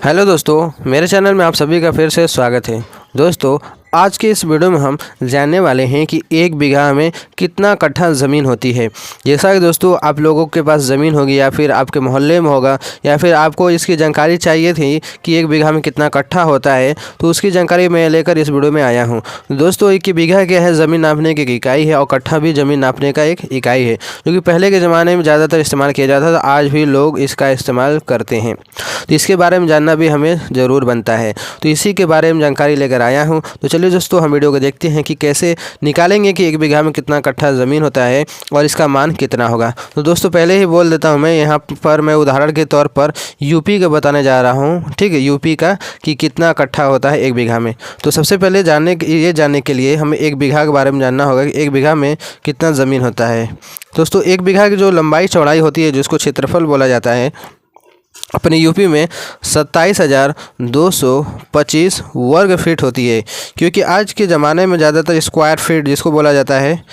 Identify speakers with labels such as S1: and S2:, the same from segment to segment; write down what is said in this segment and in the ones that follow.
S1: Hello दोस्तों, मेरे channel में आप सभी का फिर से स्वागत है। दोस्तों, आज के इस वीडियो में हम जानने वाले हैं कि एक बीघा में कितना कट्ठा ज़मीन होती है। जैसा कि दोस्तों आप लोगों के पास ज़मीन होगी या फिर आपके मोहल्ले में होगा या फिर आपको इसकी जानकारी चाहिए थी कि एक बीघा में कितना कट्ठा होता है, तो उसकी जानकारी मैं लेकर इस वीडियो में आया हूं। दोस्तों, एक बीघा क्या है, ज़मीन नापने की इकाई है और कट्ठा भी ज़मीन नापने का एक इकाई है, जो कि पहले के ज़माने में ज़्यादातर इस्तेमाल किया जाता था। आज भी लोग इसका इस्तेमाल करते हैं, तो इसके बारे में जानना भी हमें ज़रूर बनता है। तो इसी के बारे में जानकारी लेकर आया हूँ। तो चलिए दोस्तों, हम वीडियो को देखते हैं कि कैसे निकालेंगे कि एक बीघा में कितना कट्ठा ज़मीन होता है और इसका मान कितना होगा। तो दोस्तों, पहले ही बोल देता हूँ, मैं यहाँ पर मैं उदाहरण के तौर पर यूपी का बताने जा रहा हूँ। ठीक है, यूपी का कि कितना कट्ठा होता है एक बीघा में। तो सबसे पहले जानने के लिए हमें एक बीघा के बारे में जानना होगा कि एक बीघा में कितना ज़मीन होता है। दोस्तों, एक बीघा की जो लंबाई चौड़ाई होती है, जिसको क्षेत्रफल बोला जाता है, अपने यूपी में 27,225 वर्ग फीट होती है। क्योंकि आज के ज़माने में ज़्यादातर स्क्वायर फीट, जिसको बोला जाता है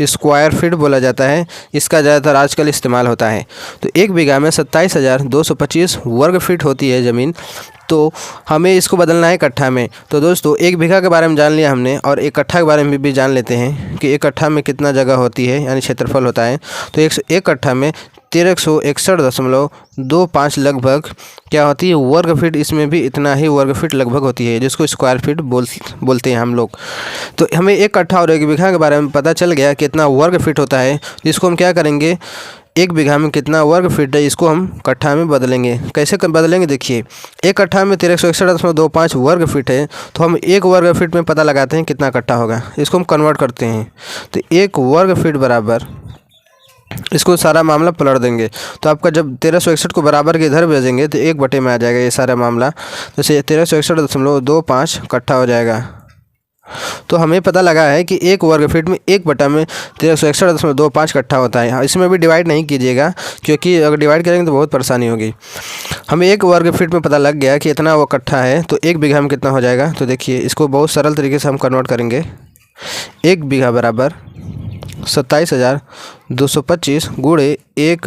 S1: स्क्वायर फीट बोला जाता है, इसका ज़्यादातर आजकल इस्तेमाल होता है। तो एक बीघा में 27,225 वर्ग फीट होती है ज़मीन। तो हमें इसको बदलना है कट्ठा में। तो दोस्तों, एक बीघा के बारे में जान लिया हमने, और एक कट्ठा के बारे में भी जान लेते हैं कि एक कट्ठा में कितना जगह होती है, यानी क्षेत्रफल होता है। तो एक कट्ठा में 1361.25 लगभग क्या होती है, वर्ग फीट। इसमें भी इतना ही वर्ग फीट लगभग होती है, जिसको स्क्वायर फीट बोलते हैं हम लोग। तो हमें एक कट्ठा और एक बीघा के बारे में पता चल गया कितना वर्ग फीट होता है। जिसको हम क्या करेंगे, एक बीघा में कितना वर्ग फीट है, इसको हम कट्ठा में बदलेंगे। कैसे बदलेंगे, देखिए, एक कट्ठा में 1361.25 वर्ग फीट है, तो हम एक वर्ग फीट में पता लगाते हैं कितना कट्ठा होगा। इसको हम कन्वर्ट करते हैं। तो एक वर्ग फीट बराबर, इसको सारा मामला पलट देंगे, तो आपका जब 1361 को बराबर के इधर भेजेंगे तो 1/, में आ जाएगा ये सारा मामला। तो 1361.25 कट्ठा हो जाएगा। तो हमें पता लगा है कि एक वर्ग फीट में 1/, में 1361.25 कट्ठा होता है। इसमें भी डिवाइड नहीं कीजिएगा, क्योंकि अगर डिवाइड करेंगे तो बहुत परेशानी होगी। हमें एक वर्ग फीट में पता लग गया कि इतना वो कट्ठा है, तो एक बीघा में कितना हो जाएगा। तो देखिए, इसको बहुत सरल तरीके से हम कन्वर्ट करेंगे। एक बीघा बराबर 27,225 गुणे एक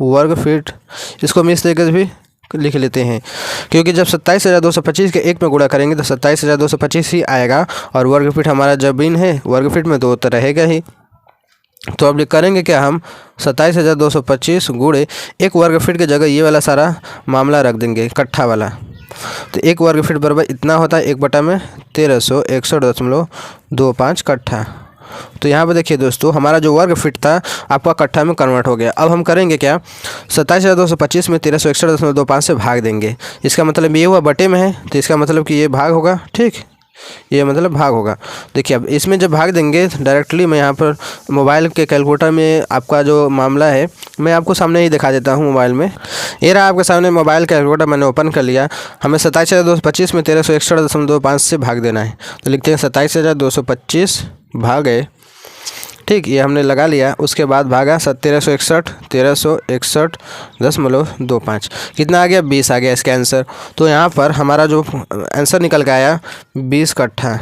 S1: वर्ग फीट। इसको हम इस तरीके से भी लिख लेते हैं, क्योंकि जब 27,225 के एक में गुणा करेंगे तो 27,225 ही आएगा, और वर्ग फीट हमारा ज़मीन है वर्ग फीट में, तो रहेगा ही। तो अब करेंगे क्या, हम 27,225 गुणे एक वर्ग फीट की जगह ये वाला सारा मामला रख देंगे, कट्ठा वाला। तो एक वर्ग फीट बराबर इतना होता है, 1/, में 1361.25 कट्ठा। तो यहाँ पर देखिए दोस्तों, हमारा जो वर्ग फीट था आपका कट्ठा में कन्वर्ट हो गया। अब हम करेंगे क्या, 27,225 में 1361.25 से भाग देंगे। इसका मतलब ये हुआ बटे में है, तो इसका मतलब कि ये भाग होगा। ठीक, ये मतलब भाग होगा। देखिए, अब इसमें जब भाग देंगे डायरेक्टली, मैं यहाँ पर मोबाइल के कैलकुलेटर में आपका जो मामला है मैं आपको सामने ही दिखा देता हूँ। मोबाइल में ये रहा आपके सामने मोबाइल कैलकुलेटर, मैंने ओपन कर लिया। हमें 27,225 में 1361.25 से भाग देना है। तो लिखते हैं 27,225 भागे, ठीक, ये हमने लगा लिया। उसके बाद भागा 1361.25 कितना आ गया, 20 आ गया इसका आंसर। तो यहाँ पर हमारा जो आंसर निकल के आया 20 कट्ठा।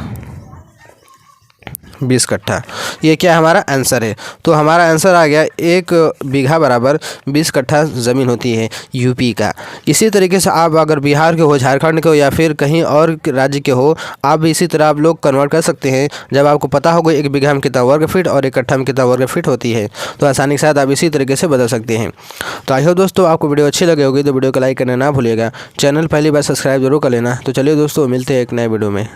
S1: 20 कट्ठा, ये क्या हमारा आंसर है। तो हमारा आंसर आ गया, एक बीघा बराबर 20 कट्ठा ज़मीन होती है यूपी का। इसी तरीके से आप अगर बिहार के हो, झारखंड के हो, या फिर कहीं और राज्य के हो, आप भी इसी तरह आप लोग कन्वर्ट कर सकते हैं। जब आपको पता होगा एक बीघा में कितना वर्ग फीट और एक कट्ठा में कितना वर्ग फीट होती है, तो आसानी के साथ आप इसी तरीके से बदल सकते हैं। तो आई होप दोस्तों आपको वीडियो अच्छी लगी होगी, तो वीडियो को लाइक करना ना भूलिएगा। चैनल पहली बार सब्सक्राइब जरूर कर लेना। तो चलिए दोस्तों, मिलते हैं एक नए वीडियो में।